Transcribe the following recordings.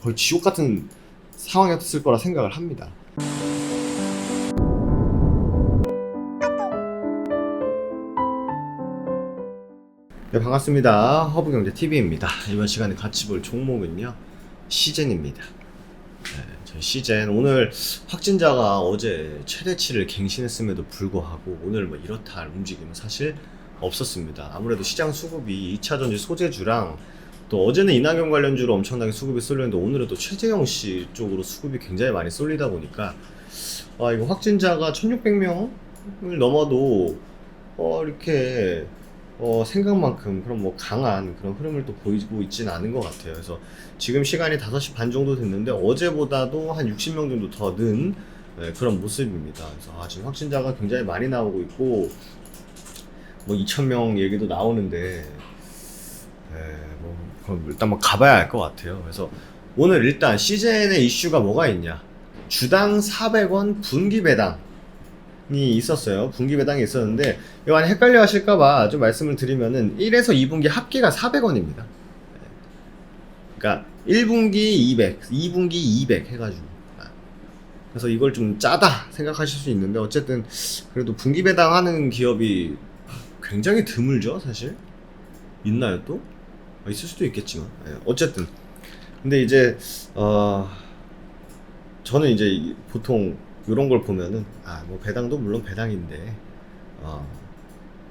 거의 지옥 같은 상황이었을 거라 생각을 합니다. 네, 반갑습니다. 허브경제TV입니다. 이번 시간에 같이 볼 종목은요, 시젠입니다. 네, 저희 시젠 오늘 확진자가 어제 최대치를 갱신했음에도 불구하고 오늘 뭐 이렇다 할 움직임은 사실 없었습니다. 아무래도 시장 수급이 2차전지 소재주랑 또 어제는 이낙연 관련주로 엄청나게 수급이 쏠렸는데 오늘은 또 최재형 씨 쪽으로 수급이 굉장히 많이 쏠리다 보니까 이거 확진자가 1600명을 넘어도 이렇게 생각만큼 그런 뭐 강한 그런 흐름을 또 보이고 있지는 않은 것 같아요. 그래서 지금 시간이 5시 반 정도 됐는데 어제보다도 한 60명 정도 더 는 그런 모습입니다. 그래서 지금 확진자가 굉장히 많이 나오고 있고 뭐 2,000명 얘기도 나오는데 그럼 일단 뭐 가봐야 할 것 같아요. 그래서 오늘 일단 시젠의 이슈가 뭐가 있냐, 주당 400원 분기 배당 이 있었어요. 분기 배당이 있었는데 이거 많이 헷갈려 하실까봐 좀 말씀을 드리면은 1에서 2분기 합계가 400원입니다. 그러니까 1분기 200, 2분기 200 해가지고. 그래서 이걸 좀 짜다 생각하실 수 있는데 어쨌든 그래도 분기 배당하는 기업이 굉장히 드물죠, 사실. 있나요 또? 있을 수도 있겠지만. 어쨌든 근데 이제 저는 이제 보통 이런 걸 보면은 뭐 배당도 물론 배당인데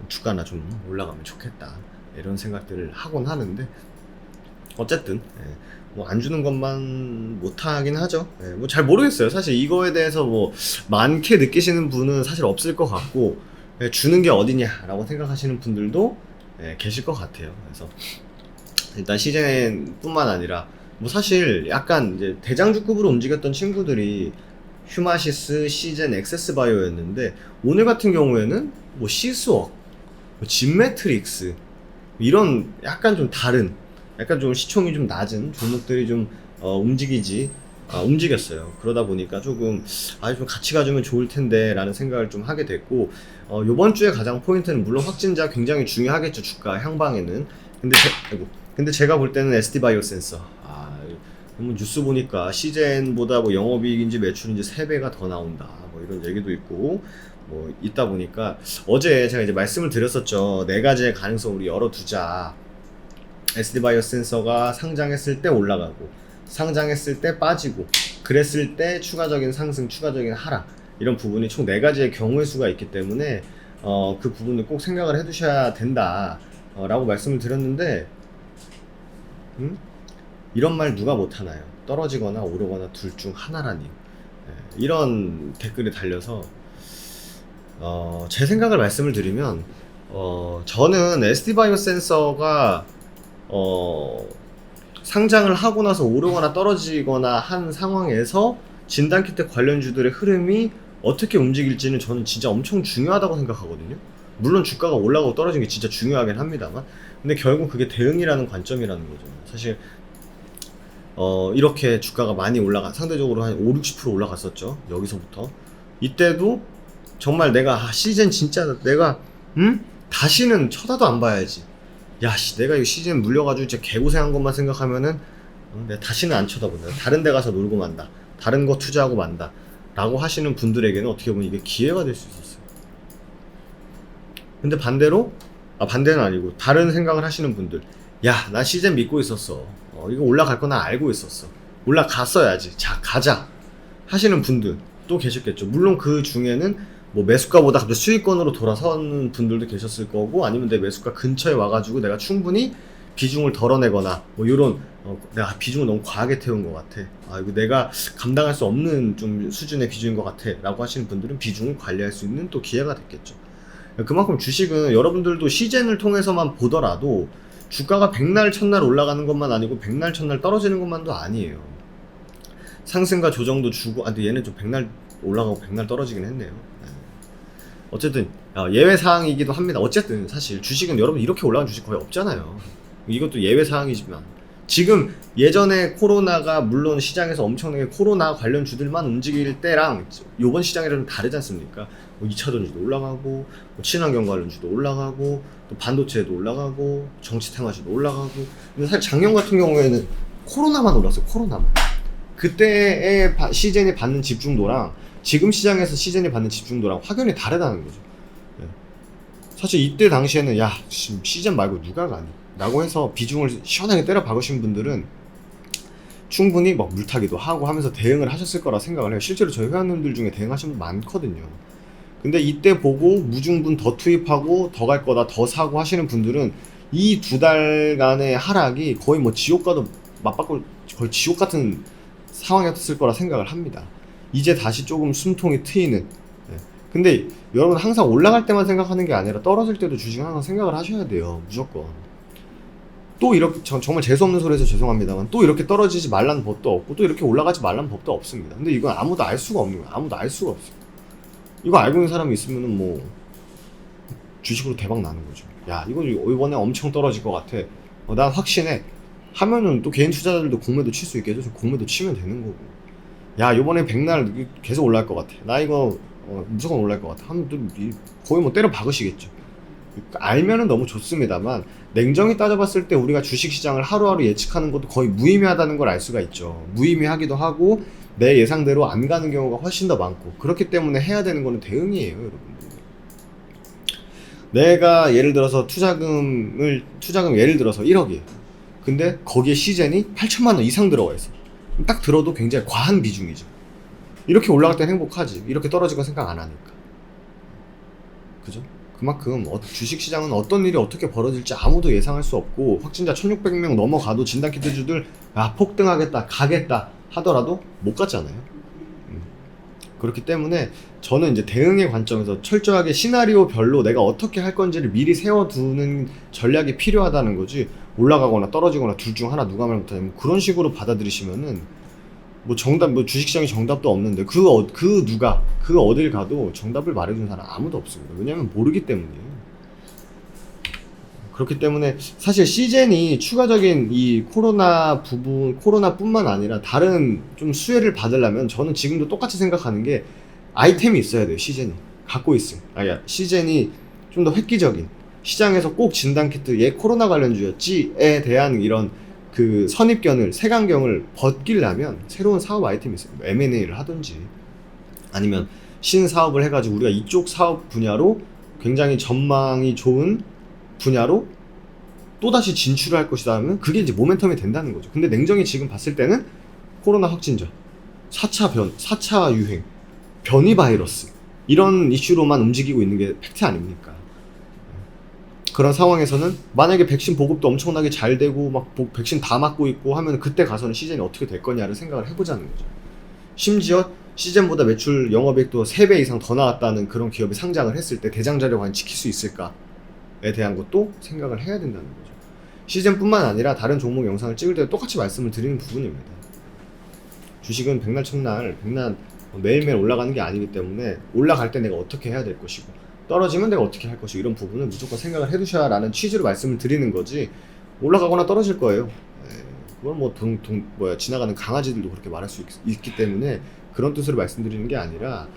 주가나 좀 올라가면 좋겠다 이런 생각들을 하곤 하는데 어쨌든 뭐 안 주는 것만 못하긴 하죠. 뭐 잘 모르겠어요. 사실 이거에 대해서 뭐 많게 느끼시는 분은 사실 없을 것 같고 주는 게 어디냐라고 생각하시는 분들도 계실 것 같아요. 그래서 일단 시젠뿐만 아니라 뭐 사실 약간 이제 대장주급으로 움직였던 친구들이 휴마시스, 시젠, 액세스바이오였는데 오늘 같은 경우에는 뭐 시스웍, 뭐 진매트릭스 이런 약간 좀 다른, 약간 좀 시총이 좀 낮은 종목들이 좀 움직였어요. 그러다 보니까 조금 좀 같이 가주면 좋을 텐데 라는 생각을 좀 하게 됐고 요번 주에 가장 포인트는 물론 확진자 굉장히 중요하겠죠, 주가 향방에는. 근데 제가 볼 때는 SD바이오 센서 뉴스 보니까 시젠보다 뭐 영업이익인지 매출인지 3배가 더 나온다 뭐 이런 얘기도 있고 뭐 있다 보니까 어제 제가 이제 말씀을 드렸었죠. 4가지의 가능성을 우리 열어두자. SD바이오 센서가 상장했을 때 올라가고 상장했을 때 빠지고 그랬을 때 추가적인 상승, 추가적인 하락, 이런 부분이 총 4가지의 경우의 수가 있기 때문에 그 부분을 꼭 생각을 해두셔야 된다 라고 말씀을 드렸는데 이런 말 누가 못하나요? 떨어지거나 오르거나 둘 중 하나라니. 이런 댓글이 달려서 제 생각을 말씀을 드리면 저는 SD바이오 센서가 상장을 하고 나서 오르거나 떨어지거나 한 상황에서 진단키트 관련주들의 흐름이 어떻게 움직일지는 저는 진짜 엄청 중요하다고 생각하거든요. 물론 주가가 올라가고 떨어지는 게 진짜 중요하긴 합니다만, 근데 결국 그게 대응이라는 관점이라는 거죠. 사실 이렇게 주가가 많이 상대적으로 한 5-60% 올라갔었죠. 여기서부터. 이때도 정말 내가 시즌 진짜 내가 다시는 쳐다도 안 봐야지. 내가 이 시즌 물려가지고 진짜 개고생한 것만 생각하면은 내가 다시는 안 쳐다본다. 다른 데 가서 놀고 만다. 다른 거 투자하고 만다. 라고 하시는 분들에게는 어떻게 보면 이게 기회가 될 수 있었어요. 근데 반대로 반대는 아니고 다른 생각을 하시는 분들, 나 시즌 믿고 있었어. 이거 올라갈 거 나 알고 있었어. 올라갔어야지. 자, 가자. 하시는 분들 또 계셨겠죠. 물론 그 중에는 뭐 매수가보다 갑자기 수익권으로 돌아서는 분들도 계셨을 거고, 아니면 내 매수가 근처에 와가지고 내가 충분히 비중을 덜어내거나 뭐 요런 내가 비중을 너무 과하게 태운 것 같아. 이거 내가 감당할 수 없는 좀 수준의 비중인 것 같아 라고 하시는 분들은 비중을 관리할 수 있는 또 기회가 됐겠죠. 그만큼 주식은 여러분들도 시젠을 통해서만 보더라도 주가가 백날 첫날 올라가는 것만 아니고 백날 첫날 떨어지는 것만도 아니에요. 상승과 조정도 주고, 근데 얘는 좀 백날 올라가고 백날 떨어지긴 했네요. 어쨌든 예외 사항이기도 합니다. 어쨌든 사실 주식은 여러분 이렇게 올라간 주식 거의 없잖아요. 이것도 예외 사항이지만 지금 예전에 코로나가 물론 시장에서 엄청나게 코로나 관련 주들만 움직일 때랑 요번 시장이랑 다르지 않습니까? 2차전지도 올라가고 뭐 친환경 관련주도 올라가고 또 반도체도 올라가고 정치 테마주도 올라가고. 근데 사실 작년 같은 경우에는 코로나만 올랐어요. 코로나만. 그때의 시즌이 받는 집중도랑 지금 시장에서 시즌이 받는 집중도랑 확연히 다르다는 거죠. 예. 사실 이때 당시에는 야 시즌 말고 누가 가니? 라고 해서 비중을 시원하게 때려 박으신 분들은 충분히 막 물타기도 하고 하면서 대응을 하셨을 거라 생각을 해요. 실제로 저희 회원님들 중에 대응하신 분 많거든요. 근데 이때 보고 무중분 더 투입하고 더 갈 거다 더 사고 하시는 분들은 이 2달간의 하락이 거의 뭐 지옥과도 맞바꿀 거의 지옥 같은 상황이었을 거라 생각을 합니다. 이제 다시 조금 숨통이 트이는. 네. 근데 여러분 항상 올라갈 때만 생각하는 게 아니라 떨어질 때도 주식 항상 생각을 하셔야 돼요. 무조건. 또 이렇게 정말 재수없는 소리해서 죄송합니다만 또 이렇게 떨어지지 말라는 법도 없고 또 이렇게 올라가지 말라는 법도 없습니다. 근데 이건 아무도 알 수가 없는 거예요. 아무도 알 수가 없어요. 이거 알고 있는 사람이 있으면은 뭐 주식으로 대박 나는 거죠. 야 이거 이번에 엄청 떨어질 것 같아. 난 확신해. 하면은 또 개인 투자자들도 공매도 칠 수 있게 해줘서 공매도 치면 되는 거고. 야 이번에 백날 계속 올라갈 것 같아. 나 이거 무조건 올라갈 것 같아. 하면 또 거의 뭐 때려 박으시겠죠. 알면은 너무 좋습니다만 냉정히 따져봤을 때 우리가 주식시장을 하루하루 예측하는 것도 거의 무의미하다는 걸 알 수가 있죠. 무의미하기도 하고 내 예상대로 안 가는 경우가 훨씬 더 많고 그렇기 때문에 해야 되는 거는 대응이에요, 여러분들. 내가 예를 들어서 투자금 예를 들어서 1억이에요. 근데 거기에 시즌이 8천만 원 이상 들어가 있어. 딱 들어도 굉장히 과한 비중이죠. 이렇게 올라갈 땐 행복하지. 이렇게 떨어질 건 생각 안 하니까. 그죠? 그만큼 주식시장은 어떤 일이 어떻게 벌어질지 아무도 예상할 수 없고 확진자 1600명 넘어가도 진단키트주들 폭등하겠다 가겠다 하더라도 못 갔잖아요. 그렇기 때문에 저는 이제 대응의 관점에서 철저하게 시나리오별로 내가 어떻게 할 건지를 미리 세워두는 전략이 필요하다는 거지. 올라가거나 떨어지거나 둘 중 하나 누가 말 못하면 그런 식으로 받아들이시면은 뭐 주식시장이 정답도 없는데 그 어딜 가도 정답을 말해주는 사람 아무도 없습니다. 왜냐면 모르기 때문이에요. 그렇기 때문에 사실 시즌이 추가적인 이 코로나뿐만 아니라 다른 좀 수혜를 받으려면 저는 지금도 똑같이 생각하는 게 아이템이 있어야 돼요. 시즌이 갖고 있음. 시즌이 좀 더 획기적인 시장에서 꼭 진단키트 얘 코로나 관련주였지에 대한 이런 그 선입견을 색안경을 벗기려면 새로운 사업 아이템이 있어요. M&A를 하든지 아니면 신사업을 해가지고 우리가 이쪽 사업 분야로 굉장히 전망이 좋은 분야로 또다시 진출을 할 것이다 하면 그게 이제 모멘텀이 된다는 거죠. 근데 냉정히 지금 봤을 때는 코로나 확진자, 4차 유행, 변이 바이러스 이런 이슈로만 움직이고 있는 게 팩트 아닙니까? 그런 상황에서는 만약에 백신 보급도 엄청나게 잘 되고 막 백신 다 맞고 있고 하면 그때 가서는 시즌이 어떻게 될 거냐를 생각을 해보자는 거죠. 심지어 시즌보다 매출 영업이익도 3배 이상 더 나왔다는 그런 기업이 상장을 했을 때 대장자를 과연 지킬 수 있을까에 대한 것도 생각을 해야 된다는 거죠. 시즌뿐만 아니라 다른 종목 영상을 찍을 때도 똑같이 말씀을 드리는 부분입니다. 주식은 백날 첫날 매일매일 올라가는 게 아니기 때문에 올라갈 때 내가 어떻게 해야 될 것이고 떨어지면 내가 어떻게 할 것이고 이런 부분은 무조건 생각을 해두셔야 라는 취지로 말씀을 드리는 거지. 올라가거나 떨어질 거예요. 그건 지나가는 강아지들도 그렇게 말할 수 있기 때문에 그런 뜻으로 말씀드리는 게 아니라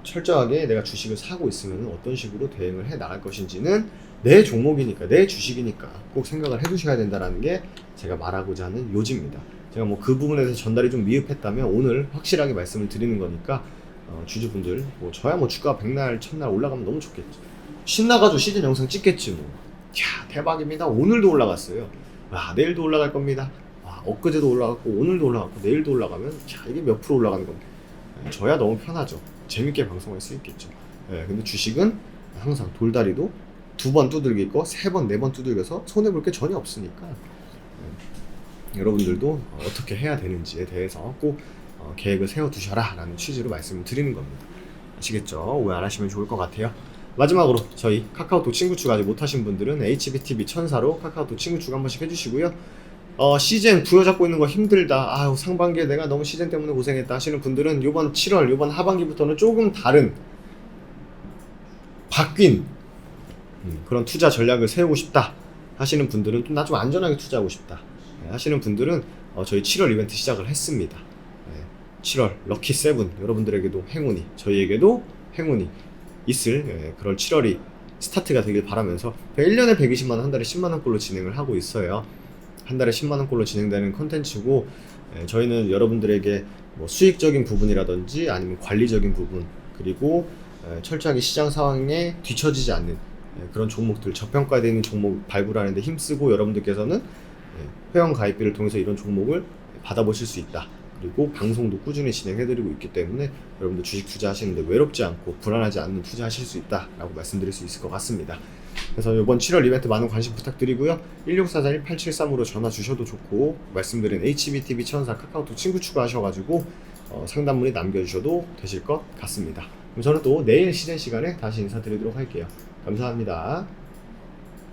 철저하게 내가 주식을 사고 있으면 어떤 식으로 대응을 해 나갈 것인지는 내 종목이니까 내 주식이니까 꼭 생각을 해두셔야 된다는 게 제가 말하고자 하는 요지입니다. 제가 뭐 그 부분에 대해서 전달이 좀 미흡했다면 오늘 확실하게 말씀을 드리는 거니까 주주분들 저야 주가가 백날 첫날 올라가면 너무 좋겠죠. 신나가지고 시즌 영상 찍겠지 뭐. 야 대박입니다. 오늘도 올라갔어요. 내일도 올라갈 겁니다. 엊그제도 올라갔고 오늘도 올라갔고 내일도 올라가면 이게 몇 프로 올라가는 겁니다. 저야 너무 편하죠. 재밌게 방송할 수 있겠죠. 근데 주식은 항상 돌다리도 2번 두들길 거 3번 4번 두들겨서 손해볼 게 전혀 없으니까 여러분들도 어떻게 해야 되는지에 대해서 꼭 계획을 세워두셔라 라는 취지로 말씀을 드리는 겁니다. 아시겠죠? 오해 안 하시면 좋을 것 같아요. 마지막으로 저희 카카오톡 친구 추가 아직 못하신 분들은 HBTV 천사로 카카오톡 친구 추가 한 번씩 해주시고요. 시즌 부여잡고 있는 거 힘들다, 상반기에 내가 너무 시즌 때문에 고생했다 하시는 분들은 요번 7월 요번 하반기부터는 조금 다른 바뀐 그런 투자 전략을 세우고 싶다 하시는 분들은 또 나 좀 안전하게 투자하고 싶다 하시는 분들은 저희 7월 이벤트 시작을 했습니다. 7월 럭키 세븐 여러분들에게도 행운이 저희에게도 행운이 있을 그럴 7월이 스타트가 되길 바라면서 1년에 120만원 한 달에 10만원꼴로 진행을 하고 있어요. 한 달에 10만원꼴로 진행되는 컨텐츠고 저희는 여러분들에게 뭐 수익적인 부분이라든지 아니면 관리적인 부분, 그리고 철저하게 시장 상황에 뒤처지지 않는 그런 종목들, 저평가되는 종목 발굴하는 데 힘쓰고, 여러분들께서는 회원 가입비를 통해서 이런 종목을 받아보실 수 있다. 그리고 방송도 꾸준히 진행해드리고 있기 때문에 여러분들 주식 투자하시는데 외롭지 않고 불안하지 않는 투자하실 수 있다라고 말씀드릴 수 있을 것 같습니다. 그래서 이번 7월 이벤트 많은 관심 부탁드리고요. 1644-1873으로 전화 주셔도 좋고, 말씀드린 HBTV 천사 카카오톡 친구 추가하셔가지고 상담 문의 남겨주셔도 되실 것 같습니다. 그럼 저는 또 내일 시즌 시간에 다시 인사드리도록 할게요. 감사합니다.